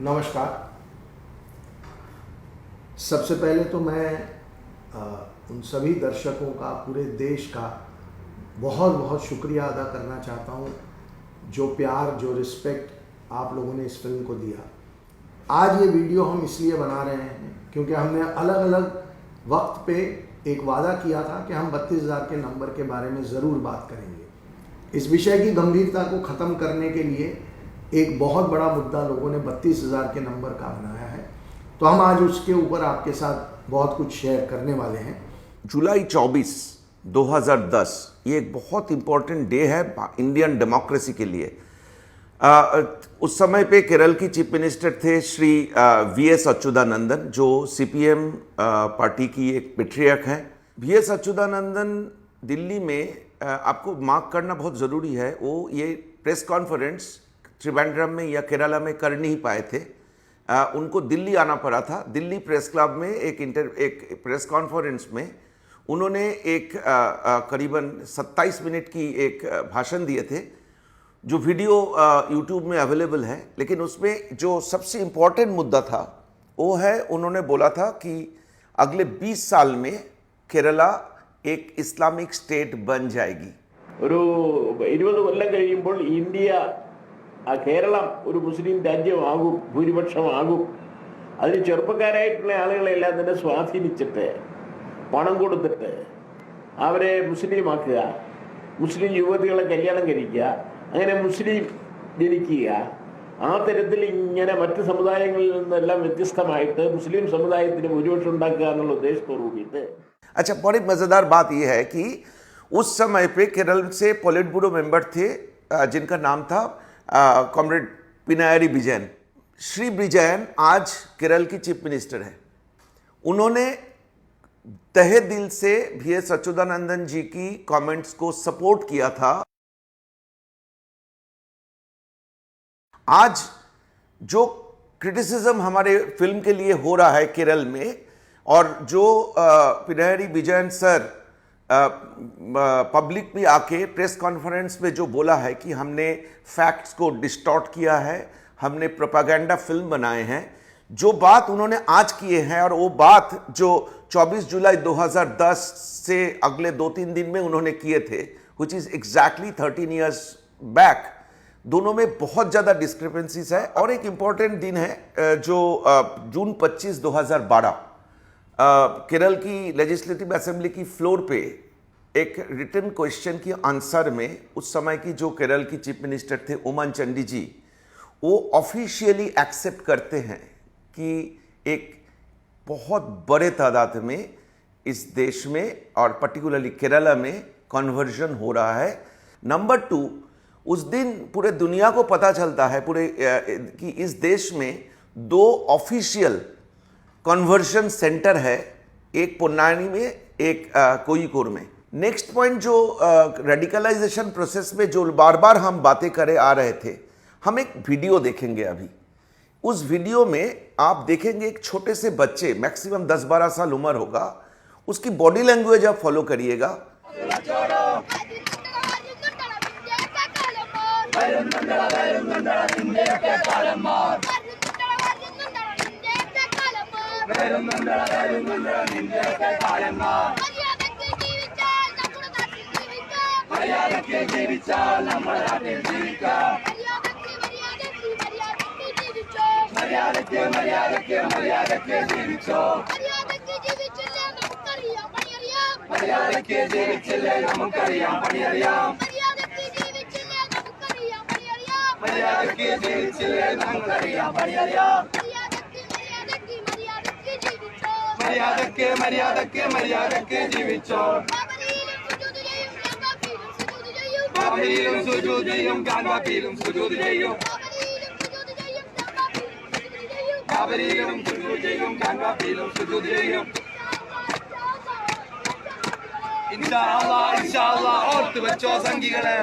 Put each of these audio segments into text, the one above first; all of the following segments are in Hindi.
नमस्कार। सबसे पहले तो मैं उन सभी दर्शकों का, पूरे देश का बहुत बहुत शुक्रिया अदा करना चाहता हूँ जो प्यार, जो रिस्पेक्ट आप लोगों ने इस फिल्म को दिया। आज ये वीडियो हम इसलिए बना रहे हैं क्योंकि हमने अलग अलग वक्त पे एक वादा किया था कि हम 32,000 के नंबर के बारे में ज़रूर बात करेंगे। इस विषय की गंभीरता को ख़त्म करने के लिए एक बहुत बड़ा मुद्दा लोगों ने 32,000 के नंबर का बनाया है, तो हम आज उसके ऊपर आपके साथ बहुत कुछ शेयर करने वाले हैं। जुलाई 24, 2010 ये एक बहुत इम्पोर्टेंट डे है इंडियन डेमोक्रेसी के लिए। उस समय पे केरल की चीफ मिनिस्टर थे श्री वीएस अच्युतानंदन, जो सीपीएम पार्टी की एक पेट्रियर्क हैं। वीएस अच्युतानंदन दिल्ली में आपको मार्क करना बहुत ज़रूरी है, वो ये प्रेस कॉन्फ्रेंस त्रिवेंद्रम में या केरला में कर नहीं पाए थे। उनको दिल्ली आना पड़ा था। दिल्ली प्रेस क्लब में एक प्रेस कॉन्फ्रेंस में उन्होंने एक करीबन 27 मिनट की एक भाषण दिए थे, जो वीडियो यूट्यूब में अवेलेबल है। लेकिन उसमें जो सबसे इम्पोर्टेंट मुद्दा था वो है, उन्होंने बोला था कि अगले 20 साल में केरला एक इस्लामिक स्टेट बन जाएगी। ഒരു 20 കൊല്ലം കഴിയുമ്പോൾ ഇന്ത്യ കേരളം ഒരു മുസ്ലിം രാജ്യമാകും, ഭൂരിപക്ഷമാകും. അതിന് ചെറുപ്പക്കാരായിട്ടുള്ള ആളുകളെല്ലാം തന്നെ സ്വാധീനിച്ചിട്ട് പണം കൊടുത്തിട്ട് അവരെ മുസ്ലിമാക്കുക, മുസ്ലിം യുവതികളെ കല്യാണം കഴിക്കുക, അങ്ങനെ മുസ്ലിം ജനിക്കുക. ആ തരത്തിൽ ഇങ്ങനെ മറ്റ് സമുദായങ്ങളിൽ നിന്നെല്ലാം വ്യത്യസ്തമായിട്ട് മുസ്ലിം സമുദായത്തിന് ഭൂരിപക്ഷം ഉണ്ടാക്കുക എന്നുള്ള ഉദ്ദേശത്തോടു കൂടിയിട്ട്. अच्छा, बड़ी मज़ेदार बात यह है कि उस समय पे केरल से पोलिट ब्यूरो मेंबर थे जिनका नाम था कॉमरेड पिनायरी विजयन। श्री विजयन आज केरल की चीफ मिनिस्टर हैं। उन्होंने तहे दिल से वीएस अच्युतानंदन जी की कमेंट्स को सपोर्ट किया था। आज जो क्रिटिसिज्म हमारे फिल्म के लिए हो रहा है केरल में, और जो पिनायरी विजयन सर पब्लिक भी आके प्रेस कॉन्फ्रेंस में जो बोला है कि हमने फैक्ट्स को डिस्टॉर्ट किया है, हमने प्रोपागेंडा फिल्म बनाए हैं, जो बात उन्होंने आज किए हैं और वो बात जो 24 जुलाई 2010 से अगले 2-3 दिन में उन्होंने किए थे, which is exactly 13 years back, दोनों में बहुत ज़्यादा डिस्क्रिपेंसीज है। और एक इम्पॉर्टेंट दिन है जो जून 25, 2012 केरल की लेजिस्लेटिव असेंबली की फ्लोर पे एक रिटन क्वेश्चन की आंसर में उस समय की जो केरल की चीफ मिनिस्टर थे ओमन चांडी जी, वो ऑफिशियली एक्सेप्ट करते हैं कि एक बहुत बड़े तादाद में इस देश में और पर्टिकुलरली केरला में कन्वर्जन हो रहा है। नंबर 2, उस दिन पूरे दुनिया को पता चलता है कि इस देश में 2 ऑफिशियल कन्वर्जन सेंटर है, एक पोन्नानी में, एक कोयिकोड में। नेक्स्ट पॉइंट, जो रेडिकलाइजेशन प्रोसेस में जो बार बार हम बातें करे आ रहे थे, हम एक वीडियो देखेंगे अभी। उस वीडियो में आप देखेंगे एक छोटे से बच्चे, मैक्सिमम 10-12 साल उम्र होगा, उसकी बॉडी लैंग्वेज आप फॉलो करिएगा। മര്യാദയ്ക്ക് ജീവിച്ചോ. ബാബരിയിലും സുജൂദ് ചെയ്യും, ഗാൻവാപ്പിയിലും സുജൂദ് ചെയ്യും. ബാബരിയിലും സുജൂദ് ചെയ്യും, ഗാൻവാപ്പിയിലും സുജൂദ് ചെയ്യും. ഇൻഷാ അല്ലാഹ്, ഇൻഷാ അല്ലാഹ് ഓർത്ത് വെച്ചോ സംഘികളെ.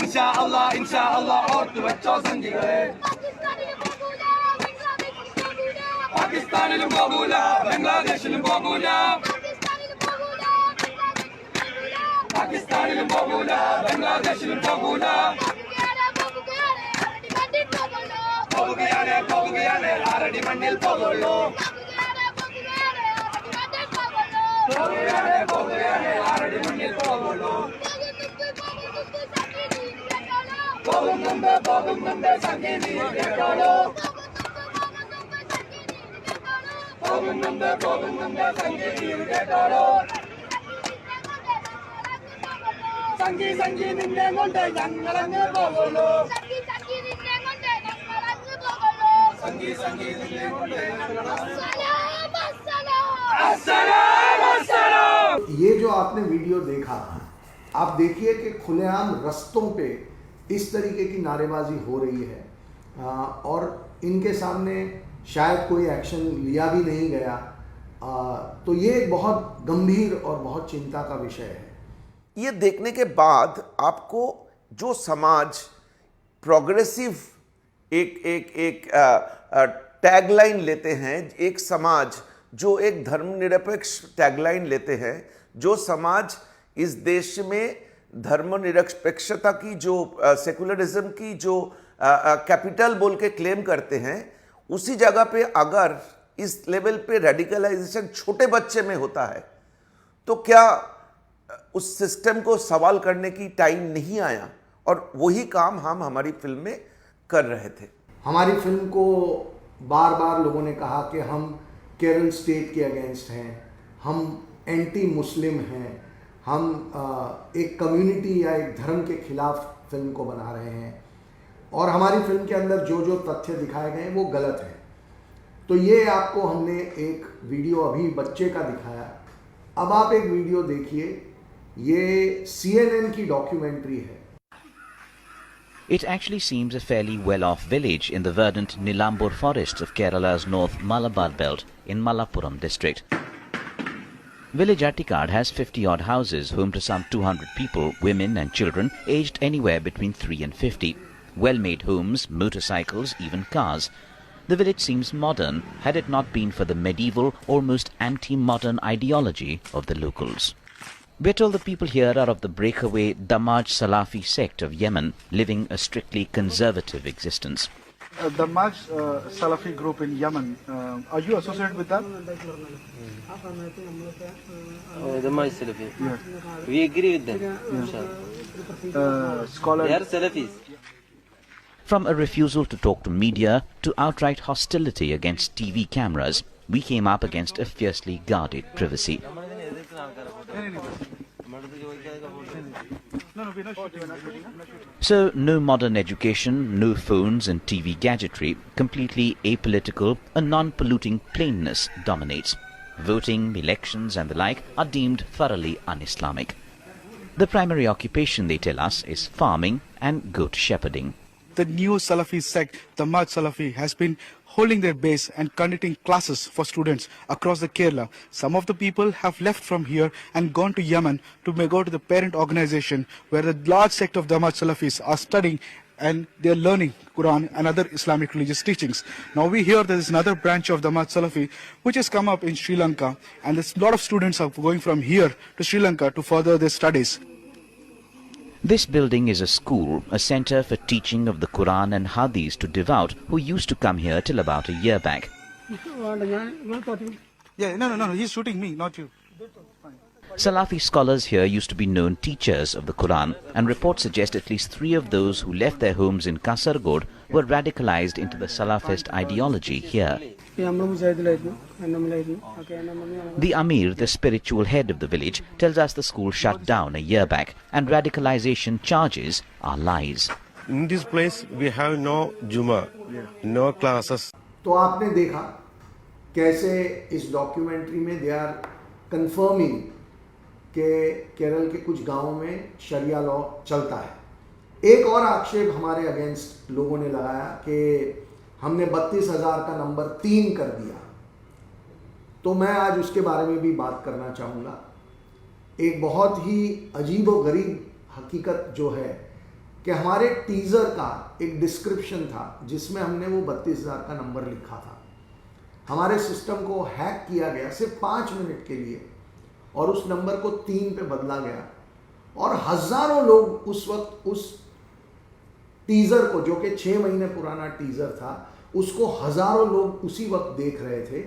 ഇൻഷാ അല്ലാഹ്, ഇൻഷാ അല്ലാഹ് ഓർത്ത് വെച്ചോ സംഘികളെ. പാകിസ്ഥാനിലും പോകൂല, ബംഗ്ലാദേശിലും പോകൂല, പാകിസ്ഥാനിലും പോകൂല, ബംഗ്ലാദേശിലും പോകൂല. ये जो आपने वीडियो देखा, आप देखिए कि खुलेआम रस्तों पे इस तरीके की नारेबाजी हो रही है और इनके सामने शायद कोई एक्शन लिया भी नहीं गया। तो ये एक बहुत गंभीर और बहुत चिंता का विषय है। ये देखने के बाद आपको जो समाज प्रोग्रेसिव एक टैगलाइन लेते हैं, एक समाज जो एक धर्मनिरपेक्ष टैगलाइन लेते हैं, जो समाज इस देश में धर्मनिरपेक्षता की जो सेकुलरिज्म की जो कैपिटल बोल के क्लेम करते हैं, उसी जगह पे अगर इस लेवल पे रेडिकलाइजेशन छोटे बच्चे में होता है तो क्या उस सिस्टम को सवाल करने की टाइम नहीं आया? और वही काम हम हमारी फिल्म में कर रहे थे। हमारी फिल्म को बार बार लोगों ने कहा कि हम केरल स्टेट के अगेंस्ट हैं, हम एंटी मुस्लिम हैं, हम एक कम्युनिटी या एक धर्म के खिलाफ फिल्म को बना रहे हैं और हमारी फिल्म के अंदर जो जो तथ्य दिखाए गए वो गलत है। तो ये आपको हमने एक वीडियो अभी बच्चे का दिखाया। अब आप एक वीडियो देखिए, ये CNN की डॉक्यूमेंट्री है। It actually seems a fairly well-off village in the verdant Nilambur forests of Kerala's North Malabar belt in Malappuram district. Village Attikad has 50-odd houses home to some 200 people, women and children aged anywhere between 3 and 50. Well-made homes, motorcycles, even cars. The village seems modern had it not been for the medieval, almost anti-modern ideology of the locals. We're told the people here are of the breakaway Damaj Salafi sect of Yemen, living a strictly conservative existence. Damaj Salafi group in Yemen, are you associated with that? Damaj Salafi. Yeah. We agree with them. Scholar. They are Salafis. From a refusal to talk to media to outright hostility against TV cameras, we came up against a fiercely guarded privacy. So, no modern education, no phones and TV gadgetry, completely apolitical, a non-polluting plainness dominates. Voting, elections and the like are deemed thoroughly un-Islamic. The primary occupation, they tell us, is farming and goat shepherding. The new Salafi sect, the Damaj Salafi, has been holding their base and conducting classes for students across the Kerala. Some of the people have left from here and gone to Yemen to go to the parent organization where the large sect of Damaj Salafis are studying and they are learning Quran and other Islamic religious teachings. Now we hear there is another branch of Damaj Salafi which has come up in Sri Lanka, and a lot of students are going from here to Sri Lanka to further their studies. This building is a school, a center for teaching of the Quran and Hadith to devout who used to come here till about a year back. Yeah, no, he's shooting me, not you. Salafi scholars here used to be known teachers of the Quran, and reports suggest at least 3 of those who left their homes in Kasargod were radicalized into the Salafist ideology here. The Amir, the spiritual head of the village, tells us the school shut down a year back, and radicalization charges are lies. In this place, we have no Juma, no classes. तो आपने देखा कैसे इस डॉक्यूमेंट्री में दे आर कंफर्मिंग कि केरल के कुछ गांवों में शरिया लॉ चलता है। एक और आक्षेप हमारे अगेंस्ट लोगों ने लगाया कि हमने 32,000 का नंबर 3 कर दिया। तो मैं आज उसके बारे में भी बात करना चाहूँगा। एक बहुत ही अजीब व गरीब हकीकत जो है कि हमारे टीज़र का एक डिस्क्रिप्शन था जिसमें हमने वो 32,000 का नंबर लिखा था। हमारे सिस्टम को हैक किया गया सिर्फ 5 मिनट के लिए और उस नंबर को 3 पे बदला गया और हज़ारों लोग उस वक्त उस टीज़र को, जो कि 6 महीने पुराना टीज़र था, उसको हजारों लोग उसी वक्त देख रहे थे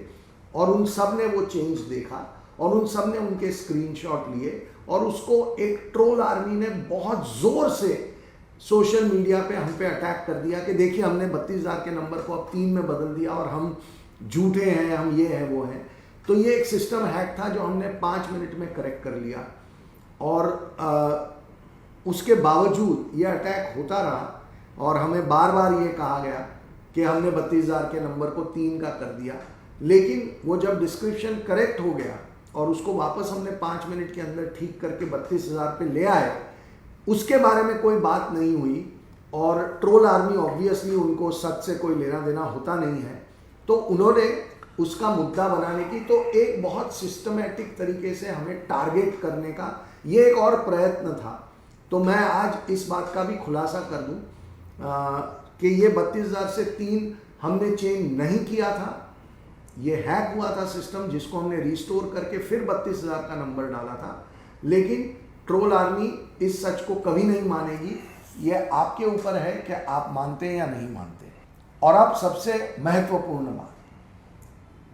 और उन सब ने वो चेंज देखा और उन सब ने उनके स्क्रीनशॉट लिए और उसको एक ट्रोल आर्मी ने बहुत जोर से सोशल मीडिया पे हम पे अटैक कर दिया कि देखिए हमने 32,000 के नंबर को अब 3 में बदल दिया और हम झूठे हैं, हम ये हैं वो हैं। तो ये एक सिस्टम हैक था जो हमने 5 मिनट में करेक्ट कर लिया और उसके बावजूद ये अटैक होता रहा और हमें बार बार ये कहा गया कि हमने 32,000 के नंबर को 3 का कर दिया। लेकिन वो जब डिस्क्रिप्शन करेक्ट हो गया और उसको वापस हमने 5 मिनट के अंदर ठीक करके 32,000 पे ले आए, उसके बारे में कोई बात नहीं हुई और ट्रोल आर्मी ऑब्वियसली उनको सच से कोई लेना देना होता नहीं है, तो उन्होंने उसका मुद्दा बनाने की तो एक बहुत सिस्टमैटिक तरीके से हमें टारगेट करने का ये एक और प्रयत्न था। तो मैं आज इस बात का भी खुलासा कर दूं कि ये 32,000 से 3 हमने चेंज नहीं किया था, ये हैक हुआ था सिस्टम जिसको हमने रिस्टोर करके फिर 32,000 का नंबर डाला था। लेकिन ट्रोल आर्मी इस सच को कभी नहीं मानेगी, ये आपके ऊपर है कि आप मानते हैं या नहीं मानते। और अब सबसे महत्वपूर्ण बात,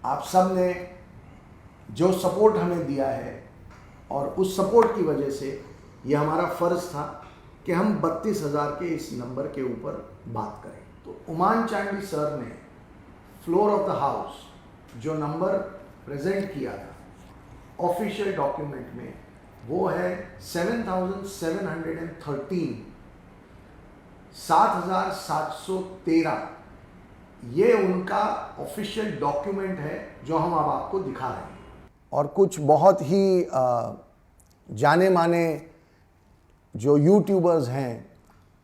आप सब ने जो सपोर्ट हमें दिया है और उस सपोर्ट की वजह से ये हमारा फ़र्ज़ था कि हम 32,000 के इस नंबर के ऊपर बात करें। तो उमान चांडी सर ने फ्लोर ऑफ द हाउस जो नंबर प्रेजेंट किया था ऑफिशियल डॉक्यूमेंट में, वो है 7,713, 7,713। ये उनका ऑफिशियल डॉक्यूमेंट है जो हम अब आपको दिखा रहे हैं। और कुछ बहुत ही जाने माने जो यूट्यूबर्स हैं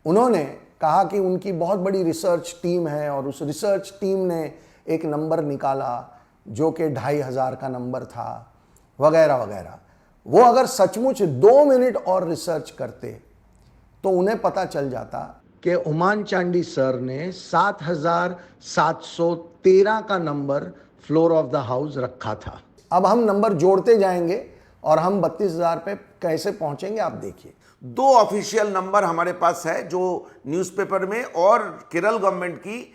उन्होंने कहा कि उनकी बहुत बड़ी रिसर्च टीम है और उस रिसर्च टीम ने एक नंबर निकाला जो कि 2,500 का नंबर था वगैरह वगैरह। वो अगर सचमुच 2 मिनट और रिसर्च करते तो उन्हें पता चल जाता कि उमान चांडी सर ने 7,713 का number floor of the house रखा था। अब हम नंबर जोड़ते जाएंगे और हम 32,000 पे कैसे पहुंचेंगे आप देखिए। 2 ऑफिशियल नंबर हमारे पास है जो न्यूज़पेपर में और केरल गवर्नमेंट की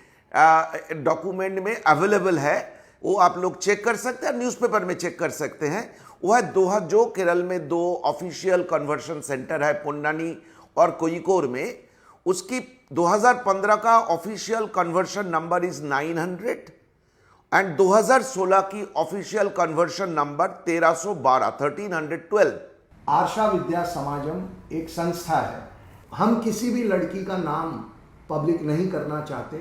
डॉक्यूमेंट में अवेलेबल है, वो आप लोग चेक कर सकते हैं, न्यूज़पेपर में चेक कर सकते हैं। वो है जो केरल में 2 ऑफिशियल कन्वर्शन सेंटर है, पोन्नानी और कोयिकोड में। उसकी 2015 का official conversion number is 900 and 2016 की ऑफिशियल कन्वर्शन नंबर 1312। आर्षा विद्या समाजम एक संस्था है। हम किसी भी लड़की का नाम पब्लिक नहीं करना चाहते,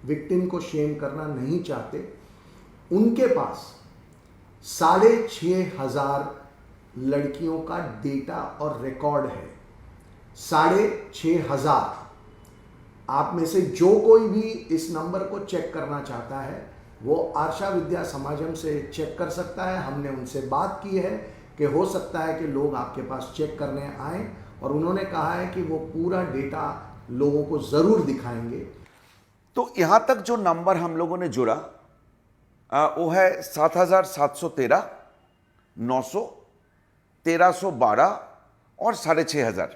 विक्टिम को शेम करना नहीं चाहते। उनके पास 6,500 लड़कियों का डेटा और रिकॉर्ड है। 6,500। आप में से जो कोई भी इस नंबर को चेक करना चाहता है वो आर्षा विद्या समाजम से चेक कर सकता है। हमने उनसे बात की है कि हो सकता है कि लोग आपके पास चेक करने आए और उन्होंने कहा है कि वो पूरा डेटा लोगों को ज़रूर दिखाएंगे। तो यहां तक जो नंबर हम लोगों ने जुड़ा वो है 7,713, 900, 1,312 और 6,500।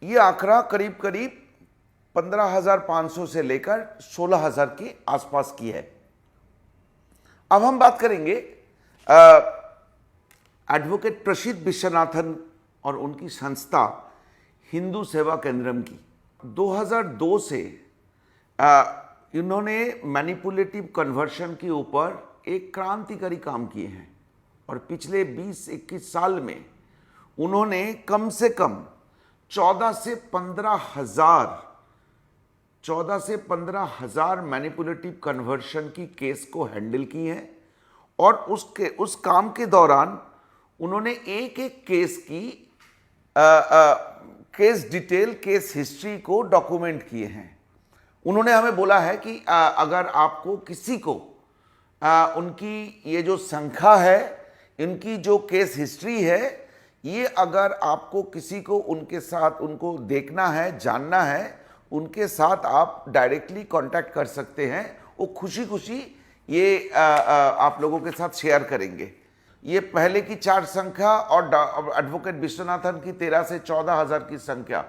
ये आंकड़ा करीब करीब 15,500 से लेकर 16,000 के आसपास की है। अब हम बात करेंगे एडवोकेट प्रसिद्ध विश्वनाथन और उनकी संस्था हिंदू सेवा केंद्रम की। 2002 से इन्होंने मैनिपुलेटिव कन्वर्शन के ऊपर एक क्रांतिकारी काम किए हैं और पिछले 20-21 साल में उन्होंने कम से कम 14 से 15,000 मैनिपुलेटिव कन्वर्शन की केस को हैंडल की है और उस काम के दौरान उन्होंने एक केस की केस डिटेल, केस हिस्ट्री को डॉक्यूमेंट किए हैं। उन्होंने हमें बोला है कि अगर आपको किसी को उनकी ये जो संख्या है, इनकी जो केस हिस्ट्री है, ये अगर आपको किसी को उनके साथ उनको देखना है, जानना है, उनके साथ आप डायरेक्टली कांटेक्ट कर सकते हैं। वो खुशी खुशी ये आप लोगों के साथ शेयर करेंगे। ये पहले की 4 संख्या और एडवोकेट विश्वनाथन की 13 से 14,000 की संख्या